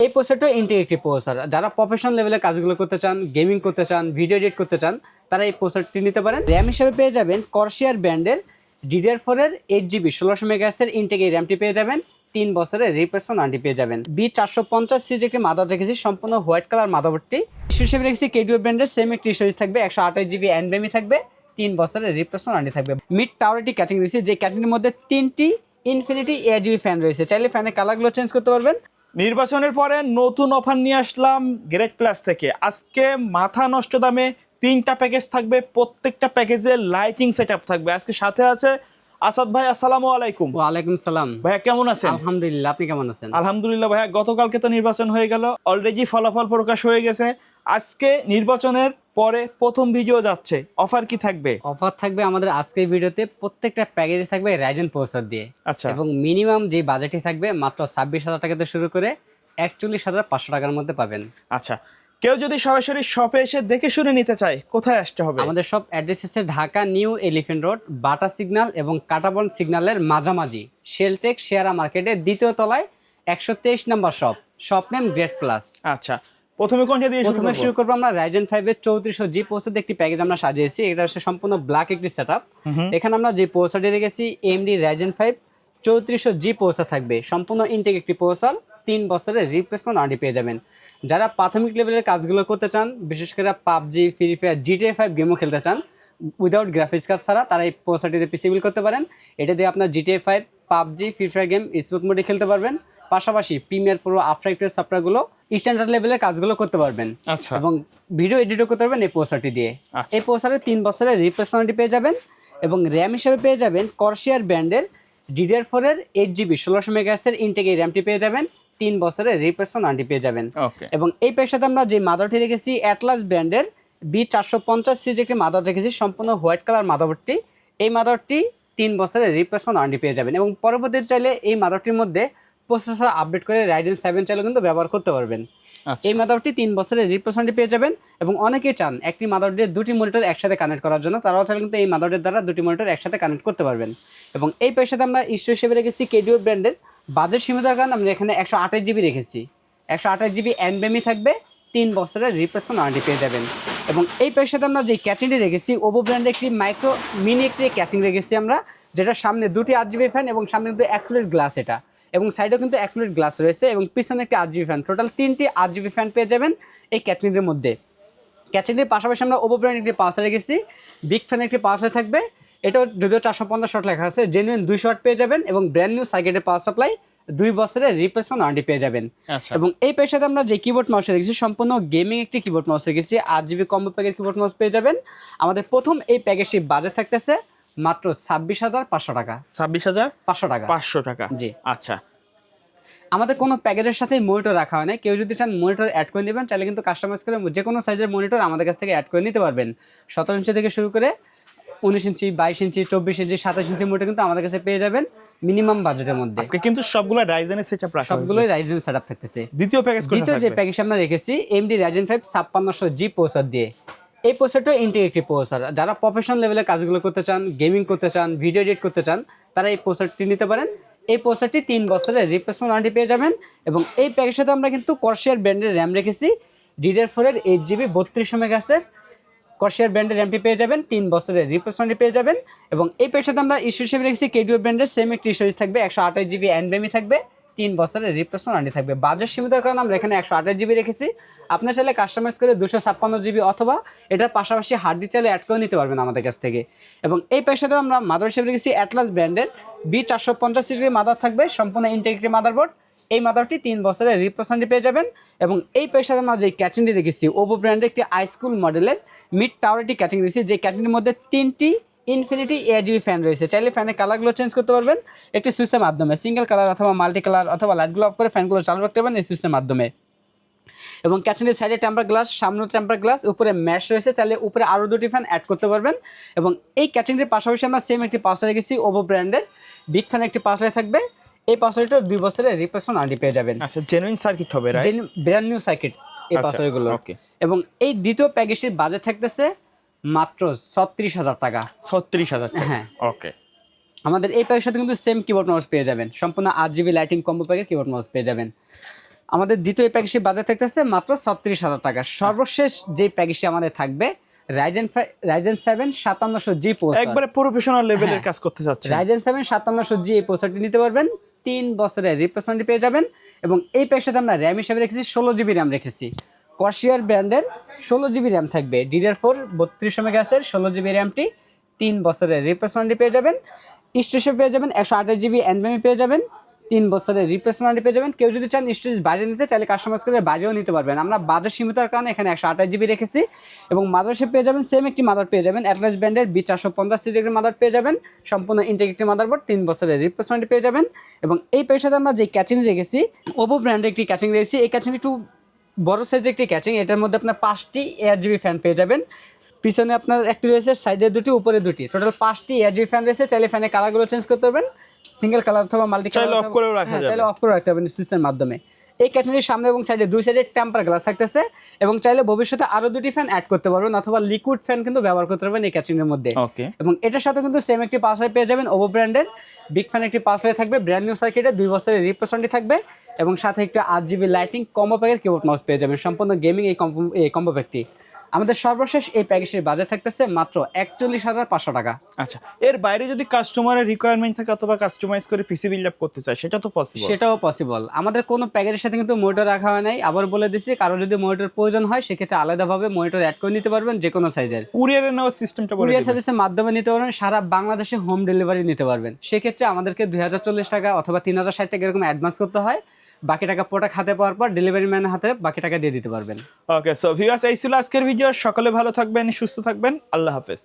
এই প্রসেসরটা integrated processor. যারা professional লেভেলে কাজগুলো করতে চান, গেমিং করতে চান, ভিডিও এডিট করতে চান, তারা এই প্রসেসরটি নিতে পারেন। র্যাম হিসেবে পেয়ে যাবেন কর্সিয়ার ব্র্যান্ডের DDR4 এর 8GB 1600 মেগাহার্টজের ইনটেক এই র্যামটি পেয়ে যাবেন। 3 বছরের রিপ্লেসমেন্ট ওয়ারেন্টি পেয়ে যাবেন। B450 সিরিজ একটি মাদার রেখেছি, সম্পূর্ণ হোয়াইট কালার মাদারবোর্ডটি। ইস্যু হিসেবে রেখেছি KDO ব্র্যান্ডের সেম একটি স্টোরেজ থাকবে, 128GB NVMe থাকবে, 3 বছরের রিপ্লেসমেন্ট ওয়ারেন্টি থাকবে। মিড টাওয়ারটি ক্যাচিং রয়েছে, যে ক্যাচিংয়ের মধ্যে 3টি ইনফিনিটি ARGB ফ্যান রয়েছে, চাইলে ফ্যানের কালারগুলো চেঞ্জ করতে পারবেন। নির্বাচনের পরে নতুন অফার নিয়ে আসলাম গ্রেট প্লাস থেকে। আজকে মাথা নষ্ট দামে 3টা প্যাকেজ থাকবে, প্রত্যেকটা প্যাকেজে লাইটিং সেটআপ থাকবে। আজকে সাথে আছে আসাদ ভাই। আসসালামু আলাইকুম। ওয়ালাইকুম সালাম। ভাইয়া কেমন আছেন? আলহামদুলিল্লাহ, আপনি কেমন আছেন? আলহামদুলিল্লাহ ভাইয়া, গতকালকে তো নির্বাচন হয়ে গেল, অলরেডি ফলাফল প্রকাশ হয়ে গেছে। আজকে নির্বাচনের পরে প্রথম ভিডিও যাচ্ছে, অফার কি থাকবে? অফার থাকবে আমাদের আজকের ভিডিওতে, প্রত্যেকটা প্যাকেজে থাকবে রাইজেন প্রসেসর দিয়ে। আচ্ছা, এবং মিনিমাম যে বাজেটই থাকবে মাত্র 26,000 টাকা থেকে শুরু করে 41,500 টাকার মধ্যে পাবেন। আচ্ছা, কেউ যদি সরাসরি শপে এসে দেখে শুনে নিতে চায়, কোথায় আসতে হবে? আমাদের সব অ্যাড্রেস আছে ঢাকা নিউ এলিফ্যান্ট রোড, বাটা সিগন্যাল এবং কাটাবন সিগন্যালের মাঝামাঝি, শেলটেক শেয়ারা মার্কেটের 2য় তলায় 123 নম্বর শপ নেম গ্রেট প্লাস। আচ্ছা, প্রথমে কোনটা দিয়ে প্রথমে শুরু করবো আমরা রাইজেন 5 এর 3400G প্রসেসর একটি প্যাকেজ আমরা সাজিয়েছি। এটা হচ্ছে সম্পূর্ণ ব্ল্যাক একটি সেটআপ। এখানে আমরা যে প্রসেসরটি রেখেছি AMD রাইজেন 5 3400G প্রসেসর থাকবে, সম্পূর্ণ ইনটেক একটি প্রসেসর, 3 বছরের রিপ্লেসমেন্ট ওয়ারেন্টি পেয়ে যাবেন। যারা প্রাথমিক লেভেলের কাজগুলো করতে চান, বিশেষ করে পাবজি, ফ্রি ফায়ার, GTA 5 গেমও খেলতে চান উইদাউট গ্রাফিক্স কার্ড ছাড়া, তারা এই প্রসেসরটিতে পিসি বিল্ড করতে পারেন। এটা দিয়ে আপনার GTA 5, PUBG, free fire game smooth মোডে খেলতে পারবেন। পাশাপাশি প্রিমিয়ার প্রো, আফটার ইফেক্টস সফটওয়্যারগুলো স্ট্যান্ডার্ড লেভেলের কাজগুলো করতে পারবেন। আচ্ছা, এবং ভিডিও এডিটও করতে পারবেন এই প্রসেসরটি দিয়ে। আচ্ছা। এই প্রসেসরে 3 বছরের রিপ্লেসমেন্ট ওয়ারেন্টি পেয়ে যাবেন। এবং র্যাম হিসেবে পেয়ে যাবেন কর্সিয়ার ব্র্যান্ডের DDR4 এর 8GB 1600 মেগাহার্টজের ইনটেক এই র্যামটি পেয়ে যাবেন। 3 বছরের রিপ্লেসমেন্ট ওয়ারেন্টি পেয়ে যাবেন। ওকে। এবং এই প্যাকের সাথে আমরা যে মাদারটি রেখেছি অ্যাটলাস ব্র্যান্ডের B450 সিরিজ একটি মাদার রেখেছি, সম্পূর্ণ হোয়াইট কালার মাদারবোর্ডটি। এই মাদারটি 3 বছরের রিপ্লেসমেন্ট ওয়ারেন্টি পেয়ে যাবেন। এবং পরবর্তীতে চাইলে এই মাদারটির মধ্যে প্রসেসর আপডেট করে রাইজেন 7 চাইলে কিন্তু ব্যবহার করতে পারবেন। এই মাদারটি 3 বছরের রিপ্লেসমেন্ট পেয়ে যাবেন। এবং অনেকেই চান একটি মাদার দিয়ে 2টি মনিটর একসাথে কানেক্ট করার জন্য, তারাও চাইলে কিন্তু এই মাদারের দ্বারা 2টি মনিটর একসাথে কানেক্ট করতে পারবেন। এবং এই প্যাকের সাথে আমরা ইস্যু হিসেবে রেখেছি KDO ব্র্যান্ডের, বাজেট সীমিতার কারণে আমরা এখানে 128GB রেখেছি, 128GB NVMe থাকবে, 3 বছরের রিপ্লেসমেন্ট ওয়ারেন্টি পেয়ে যাবেন। এবং এই প্যাকের সাথে আমরা যে ক্যাচিংটি রেখেছি ওভো ব্র্যান্ডের একটি মাইক্রো মিনি একটি ক্যাচিং রেখেছি আমরা, যেটা সামনে 2টি 8GB ফ্যান এবং সামনে কিন্তু অ্যাক্রিলিক গ্লাস এটা, এবং সাইডেও কিন্তু অ্যাক্রিলিক গ্লাস রয়েছে, এবং পিছনে একটি 8GB ফ্যান, টোটাল 3টি 8GB ফ্যান পেয়ে যাবেন এই ক্যাচিংটির মধ্যে। ক্যাচিংটির পাশাপাশি আমরা ওভো ব্র্যান্ডের একটি পাওয়ার রেখেছি, বিগ ফ্যান একটি পাওয়ার থাকবে। এটাও যদিও 450 ওয়াট লেখা আছে, জেনুইন 200 ওয়াট পেয়ে যাবেন। এবং ব্র্যান্ড নিউ সার্কিটের পাওয়ার সাপ্লাই, 2 বছরের রিপ্লেসমেন্ট ওয়ারেন্টি পেয়ে যাবেন। এবং এই প্যাকের সাথে আমরা যে কিবোর্ড মাউস রেখেছি, সম্পূর্ণ গেমিং একটি কিবোর্ড মাউস রেখেছি, 8GB কম্বো প্যাকের কিবোর্ড মাউস পেয়ে যাবেন। আমাদের প্রথম এই প্যাকেজটি বাজেট থাকতেছে মাত্র 26,500 টাকা। 26,500 টাকা। 500 টাকা। জি। আচ্ছা, আমাদের কোনো প্যাকেজের সাথে মনিটর রাখা হয় না। কেউ যদি চান মনিটর অ্যাড করে নেবেন, চাইলে কিন্তু কাস্টমাইজ করে যে কোনো সাইজের মনিটর আমাদের কাছ থেকে অ্যাড করে নিতে পারবেন। 17 ইঞ্চি থেকে শুরু করে 19 ইঞ্চি, 22 ইঞ্চি, 24 ইঞ্চি, 27 ইঞ্চি মনিটর কিন্তু আমাদের কাছে পেয়ে যাবেন মিনিমাম বাজেটের মধ্যে। আজকে কিন্তু সবগুলো রাইজেনের সেটআপ রাখা হয়েছে। সবগুলোই রাইজেন সেটআপ থাকতেছে। দ্বিতীয় প্যাকেজ কোনটা? দ্বিতীয় যে প্যাকেজ আমরা রেখেছি AMD রাইজেন 5 5600G প্রসেসর দিয়ে। এই প্রসেসরটা ইন্টিগ্রেটেড প্রসেসর। যারা প্রফেশনাল লেভেলের কাজগুলো করতে চান, গেমিং করতে চান, ভিডিও এডিট করতে চান, তারা এই প্রসেসরটি নিতে পারেন। এই প্রসেসরটি 3 বছরের রিপ্লেসমেন্ট ওয়ারেন্টি পেয়ে যাবেন। এবং এই প্যাকেজের সাথে আমরা কিন্তু কর্সিয়ার ব্র্যান্ডের র্যাম রেখেছি, DDR4 এর 8GB 3200 মেগাহার্টজের কর্সিয়ার ব্র্যান্ডের র্যামটি পেয়ে যাবেন, 3 বছরের রিপ্লেসমেন্ট পেয়ে যাবেন। এবং এই প্যাকের সাথে আমরা ইস্যু হিসেবে রেখেছি KDO ব্র্যান্ডের সেম একটি স্টোরেজ থাকবে, 128GB NVMe থাকবে, 3 বছরের রিপ্লেসমেন্ট ওয়ারেন্টি থাকবে। বাজেট সীমিতার কারণে আমরা এখানে 128GB রেখেছি। আপনার চাইলে কাস্টমাইজ করে 256GB অথবা এটার পাশাপাশি হার্ড ডিস্ক চাইলে অ্যাড করে নিতে পারবেন আমাদের কাছ থেকে। এবং এই প্যাকের সাথে আমরা মাদার হিসেবে রেখেছি অ্যাটলাস ব্র্যান্ডের B450 সিরিজের মাদার থাকবে, সম্পূর্ণ ইন্টিগ্রেটেড মাদারবোর্ড। এই মাদারটি 3 বছরের রিপ্লেসমেন্ট পেয়ে যাবেন। এবং এই প্যাকের সাথে আমরা যে ক্যাচিংটি রেখেছি ওভো ব্র্যান্ডের একটি হাইস্কুল মডেলের মিড টাওয়ার একটি ক্যাচিং রেখেছি, যে ক্যাচিংটির মধ্যে 3টি ইনফিনিটি ARGB ফ্যান রয়েছে, চাইলে ফ্যানের কালারগুলো চেঞ্জ করতে পারবেন একটি সুইচের মাধ্যমে, সিঙ্গেল কালার অথবা মাল্টি কালার, অথবা লাইটগুলো অফ করে ফ্যানগুলো চালু রাখতে পারবেন এই সুইচের মাধ্যমে। এবং ক্যাচিংয়ের সাইডে টেম্পার গ্লাস, সামনে টেম্পার গ্লাস, উপরে ম্যাশ রয়েছে, চাইলে উপরে আরও 2টি ফ্যান অ্যাড করতে পারবেন। এবং এই ক্যাচিংটির পাশাপাশি আমরা সেম একটি পাওয়ার রেখেছি ওভো ব্র্যান্ডের বিগ ফ্যান একটি পাওয়ার থাকবে। এই পাওয়ারটা 2 বছরের রিপ্লেসমেন্ট ওয়ারেন্টি পেয়ে যাবেন। আচ্ছা, জেনুইন সার্কিট হবে, রাইট? ব্র্যান্ড নিউ সার্কিট এই পাওয়ারগুলো। ওকে। এবং এই দ্বিতীয় প্যাকেজটির বাজেট থাকতেছে মাত্র 36,000 টাকা। 36,000 টাকা। হ্যাঁ। ওকে। আমাদের এই প্যাকের সাথে কিন্তু সেম কিবোর্ড মাউস পেয়ে যাবেন, সম্পূর্ণ 8GB লাইটিং কম্বো প্যাকের কিবোর্ড মাউস পেয়ে যাবেন। আমাদের দ্বিতীয় প্যাকেজটি বাজার থাকতেছে মাত্র 36,000 টাকা। সর্বশেষ যে প্যাকেজটি আমাদের থাকবে রাইজেন 7 5700G প্রসেসর, একবারে প্রফেশনাল লেভেলের হ্যাঁ। কাজ করতে চাচ্ছেন। রাইজেন 7 5700G এই প্রসেসরটি নিতে পারবেন, 3 বছরের রিপ্লেসমেন্ট পেয়ে যাবেন। এবং এই প্যাকেজটাতে আমরা র্যাম হিসেবে রেখেছি 16GB র্যাম রেখেছি। কর্সিয়ার ব্র্যান্ডের 16GB র্যাম থাকবে, DDR4 3200 মেগাহার্টজের 16GB র্যামটি 3 বছরের রিপ্লেসমেন্ট পেয়ে যাবেন। স্টোরেজ পেয়ে যাবেন 128GB NVMe পেয়ে যাবেন, 3 বছরের রিপ্লেসমেন্ট পেয়ে যাবেন। কেউ যদি চান স্টোরেজ বাইরে নিতে চাইলে কাস্টমাইজ করে বাইরেও নিতে পারবেন। আমরা বাজার সীমিতার কারণে এখানে 128GB রেখেছি। এবং মাদারশিপ পেয়ে যাবেন, সেম একটি মাদার পেয়ে যাবেন, অ্যাটলাস ব্র্যান্ডের B450 সিরিজের মাদার পেয়ে যাবেন, সম্পূর্ণ ইন্টিগ্রেটেড মাদারবোর্ড, 3 বছরের রিপ্লেসমেন্ট পেয়ে যাবেন। এবং এই পেশাতে আমরা যে ক্যাচিং রেখেছি, ওপো ব্র্যান্ডের একটি ক্যাচিং রেখেছি। এই ক্যাচিং একটু বড় সাইজের একটি ক্যাচিং, এটার মধ্যে আপনার 5টি ARGB ফ্যান পেয়ে যাবেন। পিছনে আপনার একটি রয়েছে, সাইডে দুটি, উপরে দুটি, টোটাল 5টি ARGB ফ্যান রয়েছে। চাইলে ফ্যানের কালারগুলো চেঞ্জ করতে পারবেন, সিঙ্গেল কালার অথবা মাল্টি কালার, চাইলে অফ করেও রাখা যাবে। চাইলে অফ করে রাখতে পারবেন সুইচের মাধ্যমে। এই ক্যাটাগরির সামনে এবং সাইডে দুই সাইডে টেম্পার গ্লাস থাকতেছে। এবং চাইলে ভবিষ্যতে আরো দুটি ফ্যান অ্যাড করতে পারবেন অথবা লিকুইড ফ্যান কিন্তু ব্যবহার করতে পারবেন এই ক্যাচিংয়ের মধ্যে। ওকে। এবং এটার সাথে কিন্তু সেম একটি পাওয়ার পেয়ে যাবেন, ওভো ব্র্যান্ডের বিগ ফ্যান একটি পাওয়ার থাকবে, ব্র্যান্ড নিউ সার্কিটে 2 বছরের রিপ্লেসমেন্টই থাকবে। এবং সাথে একটা 8GB লাইটিং কম্বো প্যাকের কিবোর্ড মাউস পেয়ে যাবেন, সম্পূর্ণ গেমিং এই কম্বো প্যাকটি। আমাদের সর্বশেষ এই প্যাকেজের বাজার থাকতেছে মাত্র 41,500 টাকা। আচ্ছা, এর বাইরে যদি কাস্টমারের রিকোয়ারমেন্ট থাকে অথবা কাস্টমাইজ করে পিসি বিল্ড আপ করতে চায়, সেটা তো পসিবল। সেটাও পসিবল। আমাদের কোনো প্যাকেজের সাথে কিন্তু মনিটর রাখা হয় নাই, আবার বলে দিচ্ছি, কারো যদি মনিটর প্রয়োজন হয় সেক্ষেত্রে আলাদাভাবে মনিটর অ্যাড করে নিতে পারবেন, যে কোনো সাইজের। কুরিয়ারে নেওয়ার সিস্টেমটা বলে কুরিয়ার দিবেন। সার্ভিসের মাধ্যমে নিতে পারবেন, সারা বাংলাদেশে হোম ডেলিভারি নিতে পারবেন। সেক্ষেত্রে আমাদেরকে 2040 টাকা অথবা 3060 টাকা এরকম অ্যাডভান্স করতে হয়। বাকি টাকা প্রোডাক্ট হাতে পাওয়ার পর ডেলিভারি ম্যানের হাতে বাকি টাকা দিয়ে দিতে পারবেন। ওকে, সো ভিউয়ার্স, এই ছিল আজকের ভিডিও। সকলে ভালো থাকবেন, সুস্থ থাকবেন, আল্লাহ হাফেজ।